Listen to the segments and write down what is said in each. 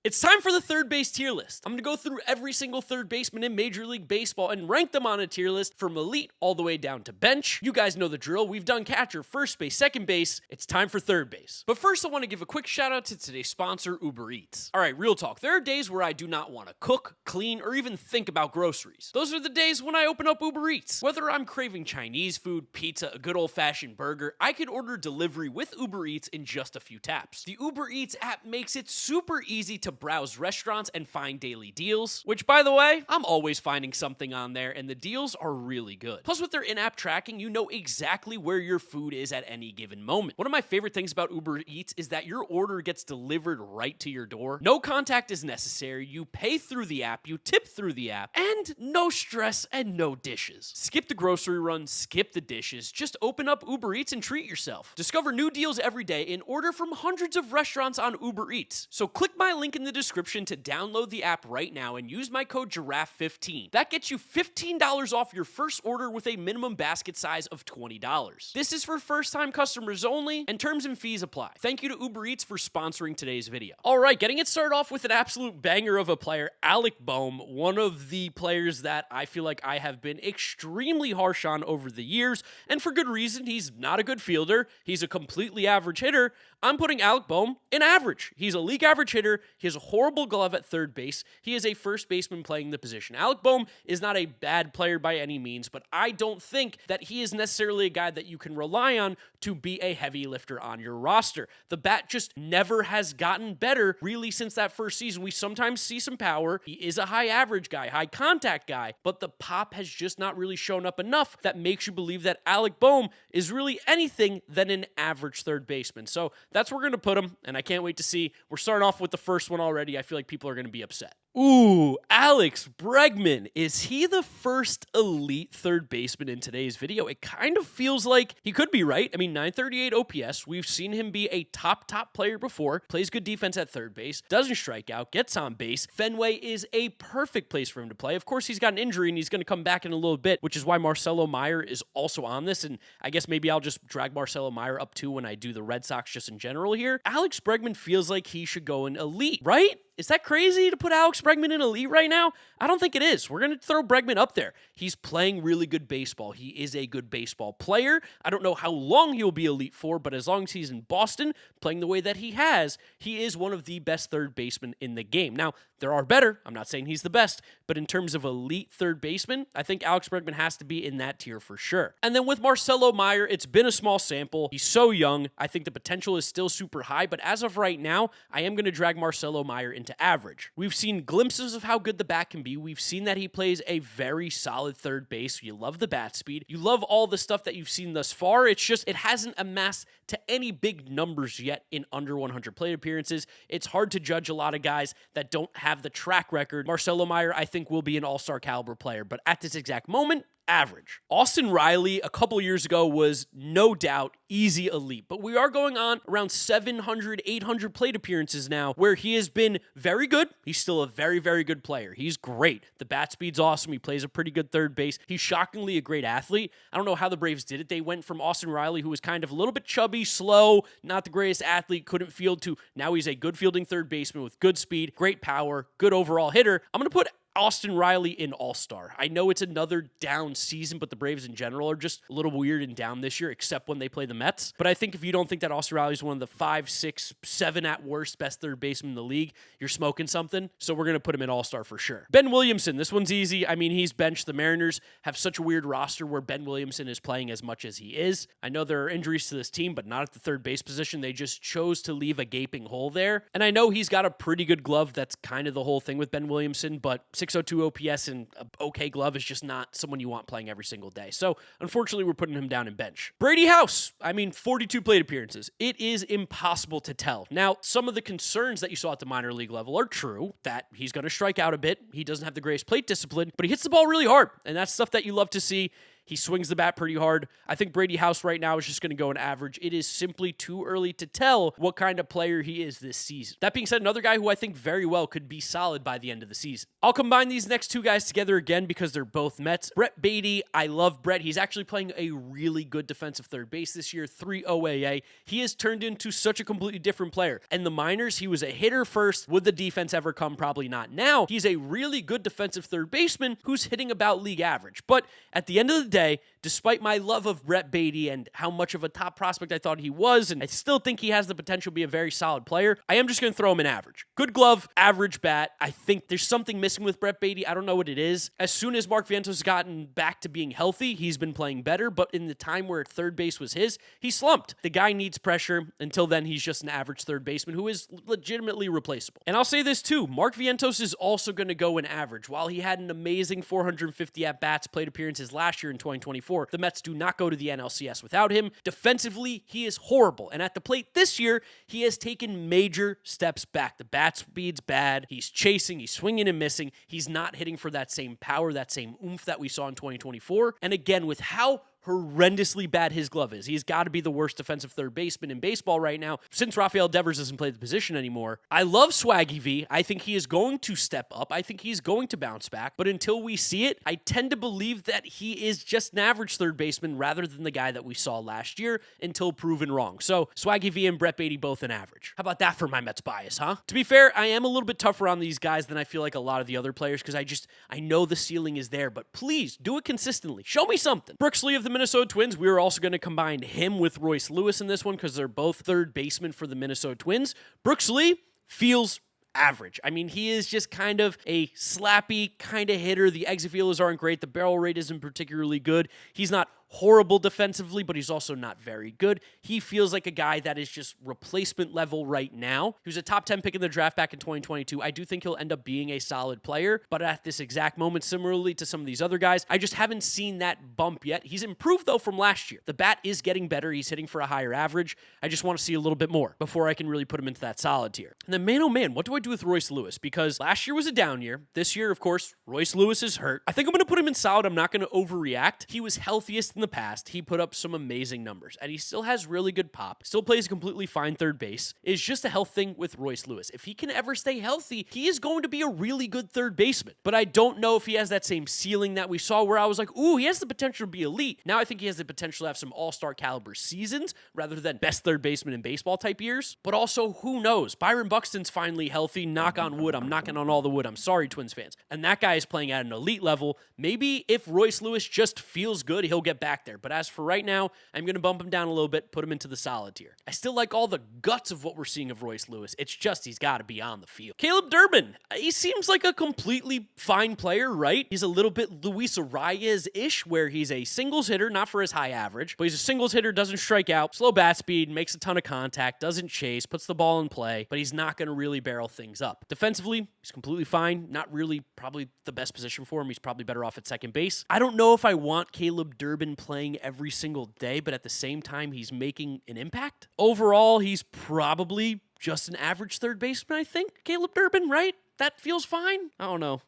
It's time for the third base tier list. I'm going to go through every single third baseman in Major League Baseball and rank them on a tier list from elite all the way down to bench. You guys know the drill. We've done catcher, first base, second base. It's time for third base. But first, I want to give a quick shout out to today's sponsor, Uber Eats. All right, real talk. There are days where I do not want to cook, clean, or even think about groceries. Those are the days when I open up Uber Eats. Whether I'm craving Chinese food, pizza, a good old-fashioned burger, I could order delivery with Uber Eats in just a few taps. The Uber Eats app makes it super easy to browse restaurants and find daily deals, which, by the way, I'm always finding something on there, and the deals are really good. Plus, with their in-app tracking, you know exactly where your food is at any given moment. One of my favorite things about Uber Eats is that your order gets delivered right to your door. No contact is necessary, you pay through the app, you tip through the app, and no stress and no dishes. Skip the grocery run, skip the dishes, just open up Uber Eats and treat yourself. Discover new deals every day and order from hundreds of restaurants on Uber Eats. So click my link in the description to download the app right now and use my code GIRAFFE15. That gets you $15 off your first order with a minimum basket size of $20. This is for first-time customers only, and terms and fees apply. Thank you to Uber Eats for sponsoring today's video. All right, getting it started off with an absolute banger of a player, Alec Bohm, one of the players that I feel like I have been extremely harsh on over the years, and for good reason. He's not a good fielder. He's a completely average hitter. I'm putting Alec Bohm in average. He's a league average hitter. He has a horrible glove at third base. He is a first baseman playing the position. Alec Bohm is not a bad player by any means, but I don't think that he is necessarily a guy that you can rely on to be a heavy lifter on your roster. The bat just never has gotten better really since that first season. We sometimes see some power. He is a high average guy, high contact guy, but the pop has just not really shown up enough that makes you believe that Alec Bohm is really anything than an average third baseman. So that's where we're going to put him, and I can't wait to see. We're starting off with the first one already. I feel like people are going to be upset. Ooh, Alex Bregman. Is he the first elite third baseman in today's video? It kind of feels like he could be right. I mean, 938 OPS. We've seen him be a top player before. Plays good defense at third base. Doesn't strike out. Gets on base. Fenway is a perfect place for him to play. Of course, he's got an injury, and he's going to come back in a little bit, which is why Marcelo Meyer is also on this, and I guess maybe I'll just drag Marcelo Meyer up too when I do the Red Sox just in general here. Alex Bregman feels like he should go in elite, right? Is that crazy to put Alex Bregman in elite right now? I don't think it is. We're going to throw Bregman up there. He's playing really good baseball. He is a good baseball player. I don't know how long he'll be elite for, but as long as he's in Boston, playing the way that he has, he is one of the best third basemen in the game. Now, there are better. I'm not saying he's the best, but in terms of elite third baseman, I think Alex Bregman has to be in that tier for sure. And then with Marcelo Meyer, it's been a small sample. He's so young. I think the potential is still super high, but as of right now, I am going to drag Marcelo Meyer into average. We've seen glimpses of how good the bat can be. We've seen that he plays a very solid third base. You love the bat speed. You love all the stuff that you've seen thus far. It's just, it hasn't amassed to any big numbers yet in under 100 plate appearances. It's hard to judge a lot of guys that don't have the track record. Marcelo Meyer, I think, will be an all-star caliber player, but at this exact moment, average. Austin Riley a couple years ago was no doubt easy elite, but we are going on around 700, 800 plate appearances now where he has been very good. He's still a very, very good player. He's great. The bat speed's awesome. He plays a pretty good third base. He's shockingly a great athlete. I don't know how the Braves did it. They went from Austin Riley, who was kind of a little bit chubby, slow, not the greatest athlete, couldn't field, to now he's a good fielding third baseman with good speed, great power, good overall hitter. I'm going to put Austin Riley in all-star. I know it's another down season, but the Braves in general are just a little weird and down this year, except when they play the Mets. But I think if you don't think that Austin Riley is one of the 5, 6, 7 at worst best third baseman in the league, you're smoking something. So we're going to put him in all-star for sure. Ben Williamson, this one's easy. I mean, he's benched. The Mariners have such a weird roster where Ben Williamson is playing as much as he is. I know there are injuries to this team, but not at the third base position. They just chose to leave a gaping hole there. And I know he's got a pretty good glove. That's kind of the whole thing with Ben Williamson, but 602 OPS and an okay glove is just not someone you want playing every single day. So, unfortunately, we're putting him down in bench. Brady House, I mean, 42 plate appearances. It is impossible to tell. Now, some of the concerns that you saw at the minor league level are true, that he's going to strike out a bit. He doesn't have the greatest plate discipline, but he hits the ball really hard, and that's stuff that you love to see. He swings the bat pretty hard. I think Brady House right now is just going to go an average. It is simply too early to tell what kind of player he is this season. That being said, another guy who I think very well could be solid by the end of the season. I'll combine these next two guys together again because they're both Mets. Brett Baty, I love Brett. He's actually playing a really good defensive third base this year, 3 OAA. He has turned into such a completely different player. In the minors, he was a hitter first. Would the defense ever come? Probably not. Now, he's a really good defensive third baseman who's hitting about league average. But at the end of the day, despite my love of Brett Baty and how much of a top prospect I thought he was, and I still think he has the potential to be a very solid player, I am just going to throw him an average. Good glove, average bat. I think there's something missing with Brett Baty. I don't know what it is. As soon as Mark Vientos has gotten back to being healthy, he's been playing better, but in the time where third base was his, he slumped. The guy needs pressure. Until then, he's just an average third baseman who is legitimately replaceable. And I'll say this too, Mark Vientos is also going to go an average. While he had an amazing 450 at-bats, plate appearances last year in 2024, the Mets do not go to the NLCS without him. Defensively, he is horrible. And at the plate this year, he has taken major steps back. The bat speed's bad. He's chasing, he's swinging and missing. He's not hitting for that same power, that same oomph that we saw in 2024. And again, with how horrendously bad his glove is. He's got to be the worst defensive third baseman in baseball right now since Rafael Devers doesn't play the position anymore. I love Swaggy V. I think he is going to step up. I think he's going to bounce back. But until we see it, I tend to believe that he is just an average third baseman rather than the guy that we saw last year until proven wrong. So Swaggy V and Brett Baty both an average. How about that for my Mets bias, huh? To be fair, I am a little bit tougher on these guys than I feel like a lot of the other players because I know the ceiling is there, but please do it consistently. Show me something. Brooks Lee of the Minnesota Twins, we were also going to combine him with Royce Lewis in this one because they're both third basemen for the Minnesota Twins. Brooks Lee feels average. I mean, he is just kind of a slappy kind of hitter. The exit feelers aren't great. The barrel rate isn't particularly good. He's not horrible defensively, but he's also not very good. He feels like a guy that is just replacement level right now. He was a top 10 pick in the draft back in 2022. I do think he'll end up being a solid player, but at this exact moment, similarly to some of these other guys, I just haven't seen that bump yet. He's improved, though, from last year. The bat is getting better. He's hitting for a higher average. I just want to see a little bit more before I can really put him into that solid tier. And then, man, oh man, what do I do with Royce Lewis? Because last year was a down year. This year, of course, Royce Lewis is hurt. I think I'm going to put him in solid. I'm not going to overreact. He was healthiest in the past. He put up some amazing numbers, and he still has really good pop, still plays a completely fine third base. It's just a health thing with Royce Lewis. If he can ever stay healthy, he is going to be a really good third baseman, but I don't know if he has that same ceiling that we saw where I was like, ooh, he has the potential to be elite. Now I think he has the potential to have some all-star caliber seasons rather than best third baseman in baseball type years, but also who knows? Byron Buxton's finally healthy, knock on wood. I'm knocking on all the wood. I'm sorry, Twins fans. And that guy is playing at an elite level. Maybe if Royce Lewis just feels good, he'll get back there, but as for right now, I'm going to bump him down a little bit, put him into the solid tier. I still like all the guts of what we're seeing of Royce Lewis. It's just he's got to be on the field. Caleb Durbin, he seems like a completely fine player, right? He's a little bit Luis Arias-ish, where he's a singles hitter, not for his high average, but he's a singles hitter, doesn't strike out, slow bat speed, makes a ton of contact, doesn't chase, puts the ball in play, but he's not going to really barrel things up. Defensively, he's completely fine. Not really probably the best position for him. He's probably better off at second base. I don't know if I want Caleb Durbin playing every single day, but at the same time, he's making an impact. Overall, he's probably just an average third baseman, I think. Caleb Durbin, right? That feels fine. I don't know.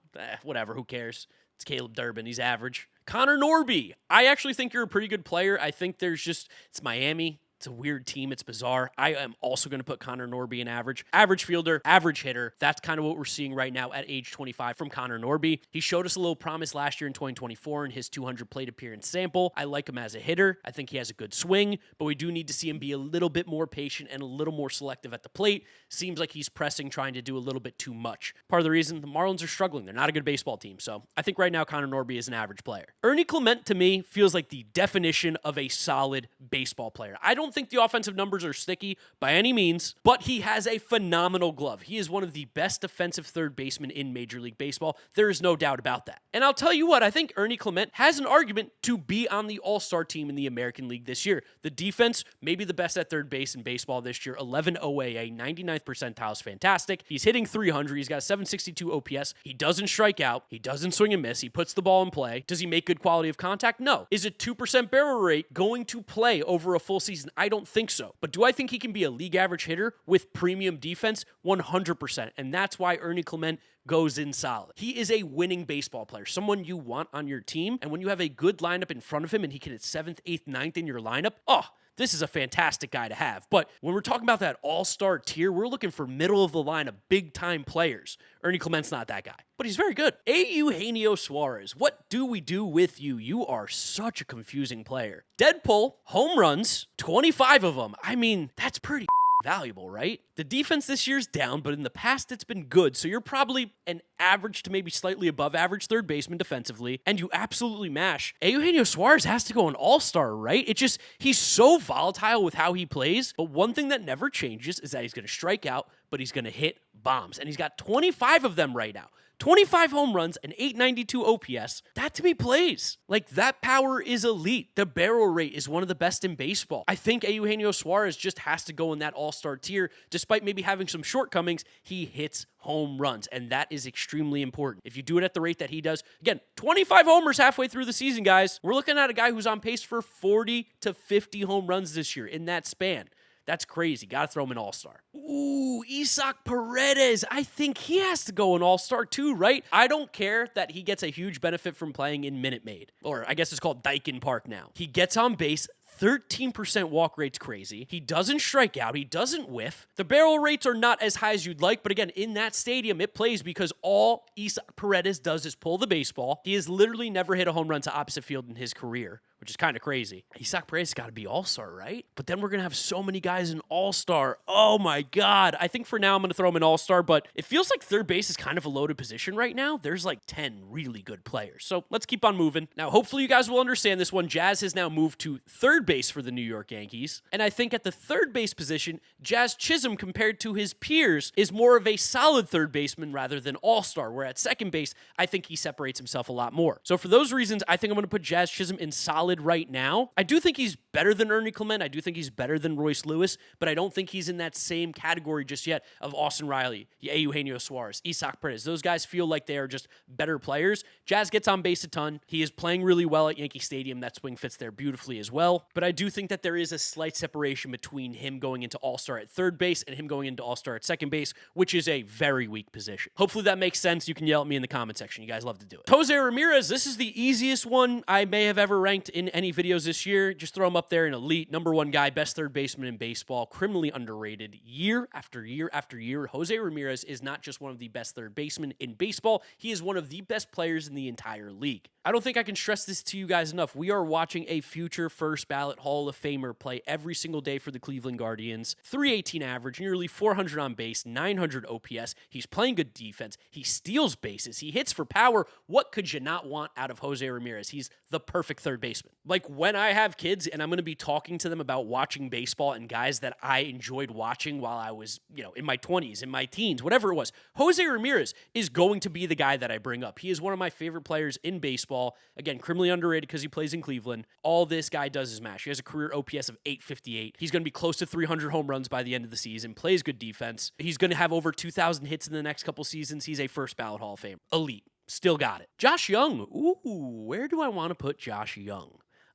Whatever, who cares? It's Caleb Durbin. He's average. Connor Norby. I actually think you're a pretty good player. I think it's Miami. It's a weird team. It's bizarre. I am also going to put Connor Norby in average. Average fielder, average hitter. That's kind of what we're seeing right now at age 25 from Connor Norby. He showed us a little promise last year in 2024 in his 200 plate appearance sample. I like him as a hitter. I think he has a good swing, but we do need to see him be a little bit more patient and a little more selective at the plate. Seems like he's pressing, trying to do a little bit too much. Part of the reason the Marlins are struggling. They're not a good baseball team. So I think right now Connor Norby is an average player. Ernie Clement, to me, feels like the definition of a solid baseball player. I don't think the offensive numbers are sticky by any means, but he has a phenomenal glove. He is one of the best defensive third basemen in Major League Baseball. There is no doubt about that. And I'll tell you what, I think Ernie Clement has an argument to be on the All-Star team in the American League this year. The defense, maybe the best at third base in baseball this year. 11 OAA, 99th percentile is fantastic. He's hitting 300. He's got a 762 OPS. He doesn't strike out. He doesn't swing and miss. He puts the ball in play. Does he make good quality of contact? No. Is a 2% barrel rate going to play over a full season? I don't think so. But do I think he can be a league average hitter with premium defense? 100%. And that's why Ernie Clement goes in solid. He is a winning baseball player, someone you want on your team. And when you have a good lineup in front of him and he can hit 7th, 8th, 9th in your lineup, this is a fantastic guy to have. But when we're talking about that all-star tier, we're looking for middle of the line of big-time players. Ernie Clement's not that guy, but he's very good. Eugenio Suarez, what do we do with you? You are such a confusing player. Deadpool, home runs, 25 of them. I mean, that's pretty valuable, right? The defense this year's down, but in the past it's been good. So you're probably an average to maybe slightly above average third baseman defensively, and you absolutely mash. Eugenio Suarez has to go an all-star, right? He's so volatile with how he plays, but one thing that never changes is that he's going to strike out, but he's going to hit bombs, and he's got 25 of them right now. 25 home runs and 892 OPS. That to me plays. Like, that power is elite. The barrel rate is one of the best in baseball. I think Eugenio Suarez just has to go in that all-star tier. Despite maybe having some shortcomings, he hits home runs, and that is extremely important. If you do it at the rate that he does, again, 25 homers halfway through the season, guys. We're looking at a guy who's on pace for 40 to 50 home runs this year in that span. That's crazy. Got to throw him an all-star. Ooh, Isaac Paredes. I think he has to go an all-star too, right? I don't care that he gets a huge benefit from playing in Minute Maid, or I guess it's called Daikin Park now. He gets on base. 13% walk rate's crazy. He doesn't strike out. He doesn't whiff. The barrel rates are not as high as you'd like, but again, in that stadium, it plays because all Isaac Paredes does is pull the baseball. He has literally never hit a home run to opposite field in his career, which is kind of crazy. Isaac Paredes has got to be all-star, right? But then we're going to have so many guys in all-star. Oh my God. I think for now I'm going to throw him in all-star, but it feels like third base is kind of a loaded position right now. There's like 10 really good players. So let's keep on moving. Now, hopefully you guys will understand this one. Jazz has now moved to third base for the New York Yankees. And I think at the third base position, Jazz Chisholm, compared to his peers, is more of a solid third baseman rather than all-star, where at second base, I think he separates himself a lot more. So for those reasons, I think I'm going to put Jazz Chisholm in solid right now. I do think he's better than Ernie Clement. I do think he's better than Royce Lewis, but I don't think he's in that same category just yet of Austin Riley, Eugenio Suarez, Isaac Paredes. Those guys feel like they are just better players. Jazz gets on base a ton. He is playing really well at Yankee Stadium. That swing fits there beautifully as well. But I do think that there is a slight separation between him going into all-star at third base and him going into all-star at second base, which is a very weak position. Hopefully that makes sense. You can yell at me in the comment section. You guys love to do it. Jose Ramirez, this is the easiest one I may have ever ranked in any videos this year. Just throw him up there in elite, number one guy, best third baseman in baseball, criminally underrated year after year after year. Jose Ramirez is not just one of the best third basemen in baseball, he is one of the best players in the entire league. I don't think I can stress this to you guys enough. We are watching a future first ballot Hall of Famer play every single day for the Cleveland Guardians. 318 average, nearly 400 on base, 900 OPS. He's playing good defense. He steals bases. He hits for power. What could you not want out of Jose Ramirez? He's the perfect third baseman. Like, when I have kids and I'm going to be talking to them about watching baseball and guys that I enjoyed watching while I was, in my 20s, in my teens, whatever it was, Jose Ramirez is going to be the guy that I bring up. He is one of my favorite players in baseball. Again, criminally underrated because he plays in Cleveland. All this guy does is mash. He has a career OPS of 858. He's going to be close to 300 home runs by the end of the season. Plays good defense. He's going to have over 2,000 hits in the next couple seasons. He's a first ballot Hall of Famer. Elite. Still got it. Josh Young. Ooh, where do I want to put Josh Young?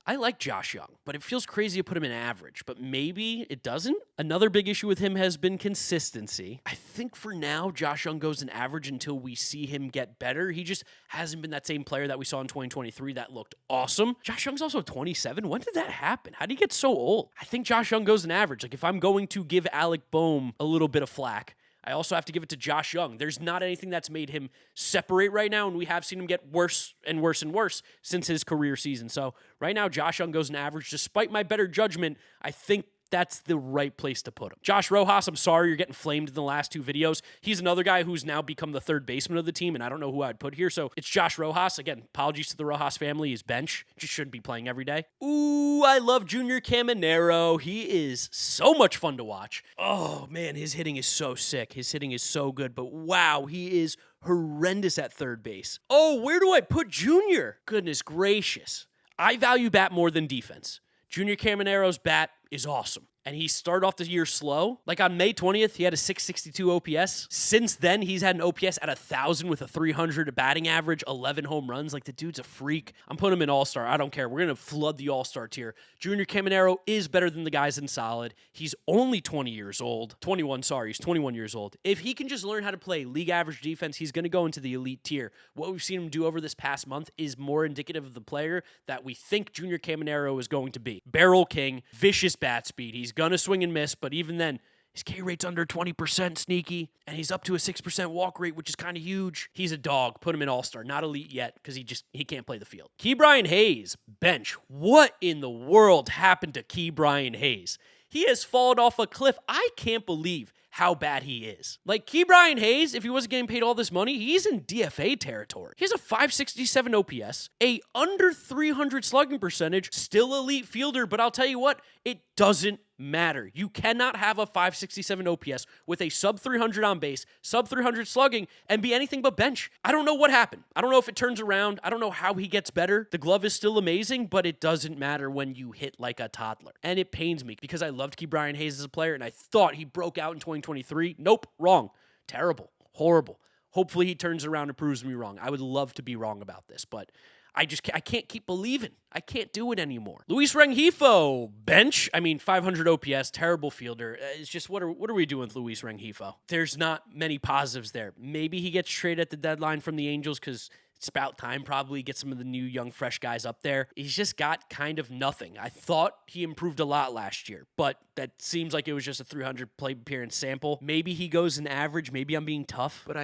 I like Josh Young, but it feels crazy to put him in average, but maybe it doesn't. Another big issue with him has been consistency. I think for now, Josh Young goes in average until we see him get better. He just hasn't been that same player that we saw in 2023 that looked awesome. Josh Young's also 27. When did that happen? How did he get so old? I think Josh Young goes in average. Like, if I'm going to give Alec Bohm a little bit of flack, I also have to give it to Josh Young. There's not anything that's made him separate right now, and we have seen him get worse and worse and worse since his career season. So right now, Josh Young goes in average. Despite my better judgment, I think that's the right place to put him. Josh Rojas, I'm sorry you're getting flamed in the last two videos. He's another guy who's now become the third baseman of the team, and I don't know who I'd put here. So it's Josh Rojas. Again, apologies to the Rojas family. He's bench. Just shouldn't be playing every day. Ooh, I love Junior Caminero. He is so much fun to watch. Oh, man, his hitting is so sick. His hitting is so good, but wow, he is horrendous at third base. Oh, where do I put Junior? Goodness gracious. I value bat more than defense. Junior Caminero's bat is awesome. and he started off the year slow. Like on May 20th, he had a 662 OPS. Since then, he's had an OPS at 1,000 with a 300 batting average, 11 home runs. Like, the dude's a freak. I'm putting him in All-Star. I don't care. We're going to flood the All-Star tier. Junior Caminero is better than the guys in solid. He's only 20 years old. 21, sorry. He's 21 years old. If he can just learn how to play league average defense, he's going to go into the elite tier. What we've seen him do over this past month is more indicative of the player that we think Junior Caminero is going to be. Barrel king, vicious bat speed. He's going to swing and miss, but even then, his K rate's under 20%, sneaky, and he's up to a 6% walk rate, which is kind of huge. He's a dog. Put him in All-Star. Not elite yet because he can't play the field. Ke'Bryan Hayes, bench. What in the world happened to Ke'Bryan Hayes? He has fallen off a cliff. I can't believe how bad he is. Like, Ke'Bryan Hayes, if he wasn't getting paid all this money, he's in DFA territory. He has a 567 OPS, a under 300 slugging percentage, still elite fielder, but I'll tell you what, it doesn't matter. You cannot have a 567 OPS with a sub 300 on base, sub 300 slugging, and be anything but bench. I don't know what happened. I don't know if it turns around. I don't know how he gets better. The glove is still amazing, but it doesn't matter when you hit like a toddler. And it pains me because I loved Ke'Bryan Hayes as a player, and I thought he broke out in 2023. Nope, wrong. Terrible. Horrible. Hopefully he turns around and proves me wrong. I would love to be wrong about this, but I can't keep believing. I can't do it anymore. Luis Rengifo, bench. 500 OPS, terrible fielder. It's just, what are we doing with Luis Rengifo? There's not many positives there. Maybe he gets traded at the deadline from the Angels because it's about time, probably, get some of the new, young, fresh guys up there. He's just got kind of nothing. I thought he improved a lot last year, but that seems like it was just a 300 plate appearance sample. Maybe he goes an average. Maybe I'm being tough, but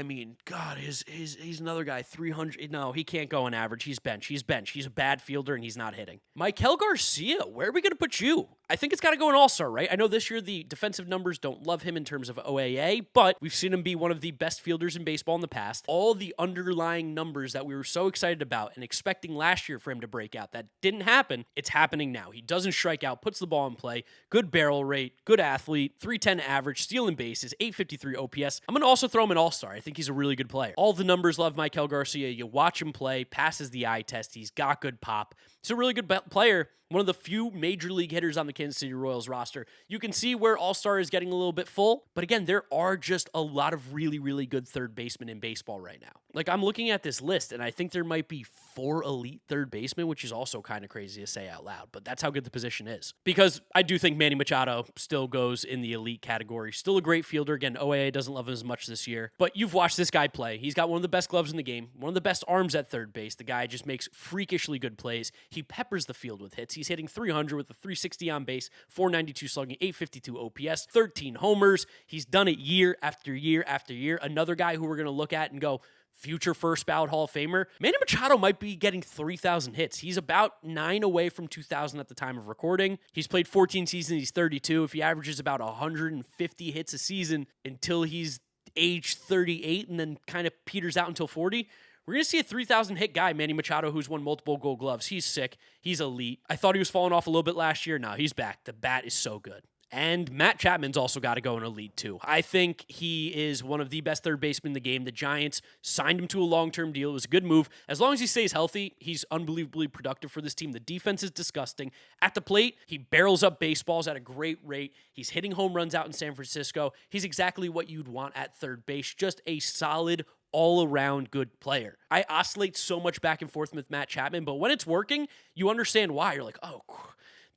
God, he's another guy, 300. No, he can't go an average. He's bench. He's a bad fielder, and he's not hitting. Maikel Garcia, where are we going to put you? I think it's got to go an All-Star, right? I know this year the defensive numbers don't love him in terms of OAA, but we've seen him be one of the best fielders in baseball in the past. All the underlying numbers that we were so excited about and expecting last year for him to break out, that didn't happen. It's happening now. He doesn't strike out, puts the ball in play, good barrel rate, good athlete, 310 average, stealing bases, 853 OPS. I'm going to also throw him an All-Star. I think he's a really good player. All the numbers love Maikel Garcia. You watch him play, passes the eye test. He's got good pop. He's a really good player. One of the few major league hitters on the Kansas City Royals roster. You can see where All-Star is getting a little bit full, but again, there are just a lot of really, really good third basemen in baseball right now. Like, I'm looking at this list, and I think there might be 4 elite third basemen, which is also kind of crazy to say out loud, but that's how good the position is. Because I do think Manny Machado still goes in the elite category. Still a great fielder. Again, OAA doesn't love him as much this year, but you've watched this guy play. He's got one of the best gloves in the game, one of the best arms at third base. The guy just makes freakishly good plays. He peppers the field with hits. He's hitting 300 with a 360 on base, 492 slugging, 852 OPS, 13 homers. He's done it year after year after year. Another guy who we're going to look at and go, future first ballot Hall of Famer. Manny Machado might be getting 3,000 hits. He's about 9 away from 2,000 at the time of recording. He's played 14 seasons. He's 32. If he averages about 150 hits a season until he's age 38 and then kind of peters out until 40, we're going to see a 3,000 hit guy, Manny Machado, who's won multiple Gold Gloves. He's sick. He's elite. I thought he was falling off a little bit last year. No, he's back. The bat is so good. And Matt Chapman's also got to go in elite too. I think he is one of the best third basemen in the game. The Giants signed him to a long-term deal. It was a good move. As long as he stays healthy, he's unbelievably productive for this team. The defense is disgusting. At the plate, he barrels up baseballs at a great rate. He's hitting home runs out in San Francisco. He's exactly what you'd want at third base. Just a solid, all-around good player. I oscillate so much back and forth with Matt Chapman, but when it's working, you understand why. You're like, oh,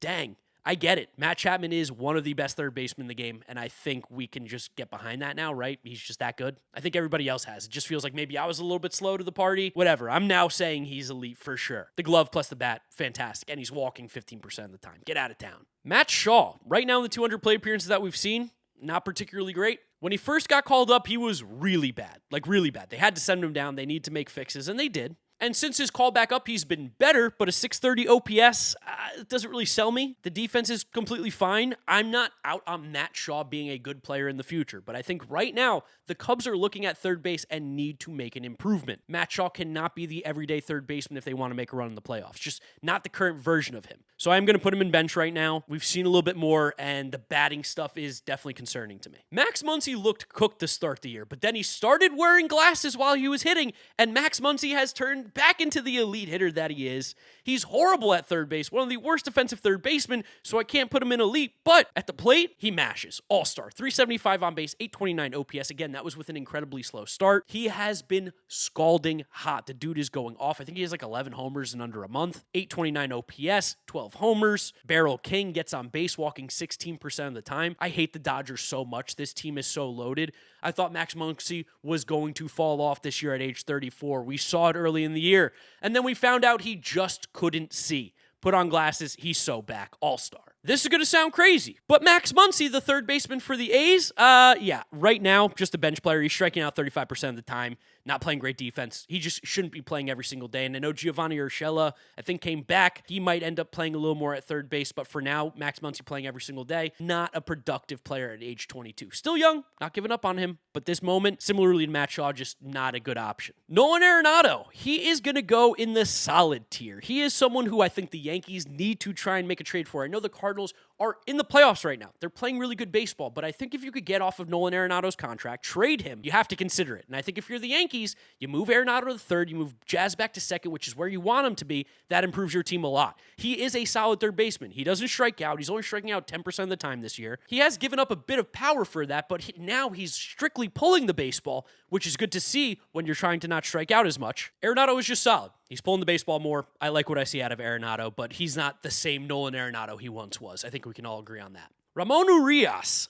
dang. I get it. Matt Chapman is one of the best third basemen in the game, and I think we can just get behind that now, right? He's just that good. I think everybody else has. It just feels like maybe I was a little bit slow to the party. Whatever. I'm now saying he's elite for sure. The glove plus the bat, fantastic. And he's walking 15% of the time. Get out of town. Matt Shaw, right now in the 200 plate appearances that we've seen, not particularly great. When he first got called up, he was really bad. Like, really bad. They had to send him down. They need to make fixes, and they did. And since his call back up, he's been better, but a 630 OPS doesn't really sell me. The defense is completely fine. I'm not out on Matt Shaw being a good player in the future, but I think right now the Cubs are looking at third base and need to make an improvement. Matt Shaw cannot be the everyday third baseman if they want to make a run in the playoffs. Just not the current version of him. So I'm going to put him in bench right now. We've seen a little bit more, and the batting stuff is definitely concerning to me. Max Muncy looked cooked to start the year, but then he started wearing glasses while he was hitting, and Max Muncy has turned turned back into the elite hitter that he is. He's horrible at third base, one of the worst defensive third basemen, so I can't put him in elite, but at the plate, he mashes. All-star, 375 on base, 829 OPS. Again, that was with an incredibly slow start. He has been scalding hot. The dude is going off. I think he has like 11 homers in under a month, 829 OPS, 12 homers. Barrel King gets on base, walking 16% of the time. I hate the Dodgers so much. This team is so loaded. I thought Max Muncy was going to fall off this year at age 34. We saw it early in the year, and then we found out he just couldn't see. Put on glasses, he's so back, all-star. This is going to sound crazy, but Max Muncy, the third baseman for the A's, yeah, right now, just a bench player. He's striking out 35% of the time, not playing great defense. He just shouldn't be playing every single day, and I know Giovanni Urshela, I think, came back. He might end up playing a little more at third base, but for now, Max Muncy playing every single day, not a productive player at age 22. Still young, not giving up on him, but this moment, similarly to Matt Shaw, just not a good option. Nolan Arenado, he is going to go in the solid tier. He is someone who I think the Yankees need to try and make a trade for. I know the Cardinals are in the playoffs right now. They're playing really good baseball, but I think if you could get off of Nolan Arenado's contract, trade him, you have to consider it. And I think if you're the Yankees, you move Arenado to the third, you move Jazz back to second, which is where you want him to be. That improves your team a lot. He is a solid third baseman. He doesn't strike out. He's only striking out 10% of the time this year. He has given up a bit of power for that, but now he's strictly pulling the baseball, which is good to see when you're trying to not strike out as much. Arenado is just solid. He's pulling the baseball more. I like what I see out of Arenado, but he's not the same Nolan Arenado he once was. I think we can all agree on that. Ramon Urias.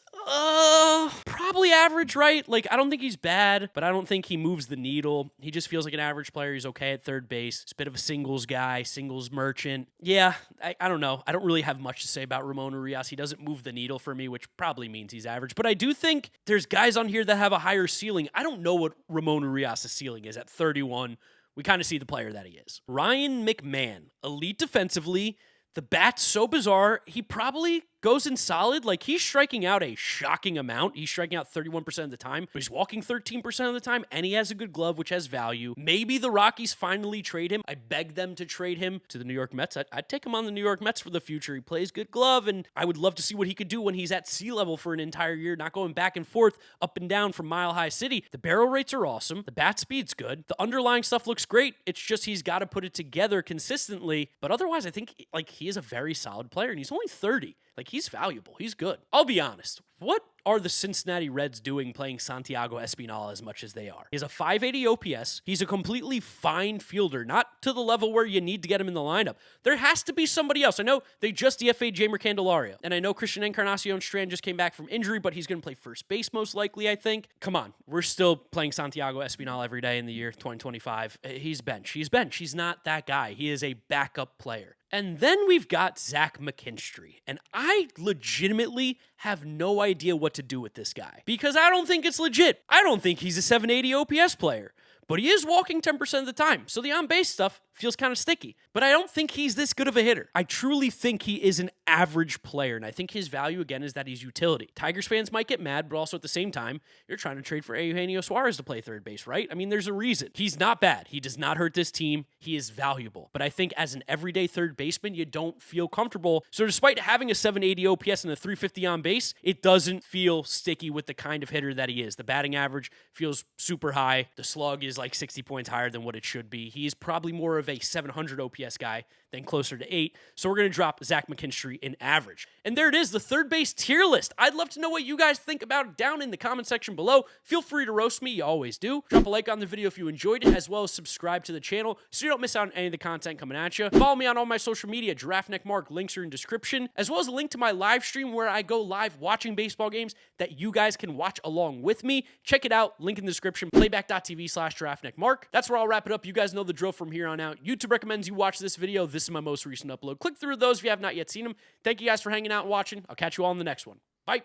Probably average, right? Like, I don't think he's bad, but I don't think he moves the needle. He just feels like an average player. He's okay at third base. He's a bit of a singles guy, singles merchant. Yeah, I don't know. I don't really have much to say about Ramon Urias. He doesn't move the needle for me, which probably means he's average. But I do think there's guys on here that have a higher ceiling. I don't know what Ramon Urias' ceiling is at 31. We kind of see the player that he is. Ryan McMahon, elite defensively. The bat's so bizarre, he probably goes in solid. Like, he's striking out a shocking amount. He's striking out 31% of the time, but he's walking 13% of the time, and he has a good glove, which has value. Maybe the Rockies finally trade him. I beg them to trade him to the New York Mets. I'd take him on the New York Mets for the future. He plays good glove, and I would love to see what he could do when he's at sea level for an entire year, not going back and forth, up and down from Mile High City. The barrel rates are awesome. The bat speed's good. The underlying stuff looks great. It's just he's got to put it together consistently, but otherwise, I think, like, he is a very solid player, and he's only 30. Like, he's valuable. He's good. I'll be honest. What are the Cincinnati Reds doing playing Santiago Espinal as much as they are? He has a 580 OPS. He's a completely fine fielder, not to the level where you need to get him in the lineup. There has to be somebody else. I know they just DFA'd Jamer Candelario, and I know Christian Encarnacion Strand just came back from injury, but he's going to play first base most likely, I think. Come on. We're still playing Santiago Espinal every day in the year 2025. He's bench. He's bench. He's not that guy. He is a backup player. And then we've got Zach McKinstry, and I legitimately have no idea what to do with this guy because I don't think it's legit. I don't think he's a 780 OPS player, but he is walking 10% of the time, so the on-base stuff feels kind of sticky. But I don't think he's this good of a hitter. I truly think he is an average player, and I think his value, again, is that he's utility. Tigers fans might get mad, but also at the same time, you're trying to trade for Eugenio Suarez to play third base, right? I mean, there's a reason. He's not bad. He does not hurt this team. He is valuable. But I think as an everyday third baseman, you don't feel comfortable. So despite having a 780 OPS and a 350 on base, it doesn't feel sticky with the kind of hitter that he is. The batting average feels super high. The slug is like 60 points higher than what it should be. He is probably more of a 700 OPS guy than closer to 8. So we're going to drop Zach McKinstry in average. And there it is, the third base tier list. I'd love to know what you guys think about it down in the comment section below. Feel free to roast me. You always do. Drop a like on the video if you enjoyed it, as well as subscribe to the channel so you don't miss out on any of the content coming at you. Follow me on all my social media, GiraffeNeckMarc. Links are in description, as well as a link to my live stream where I go live watching baseball games that you guys can watch along with me. Check it out. Link in the description, playback.tv/GiraffeNeckMarc. That's where I'll wrap it up. You guys know the drill from here on out. YouTube recommends you watch this video. This is my most recent upload. Click through those if you have not yet seen them. Thank you guys for hanging out and watching. I'll catch you all in the next one. Bye.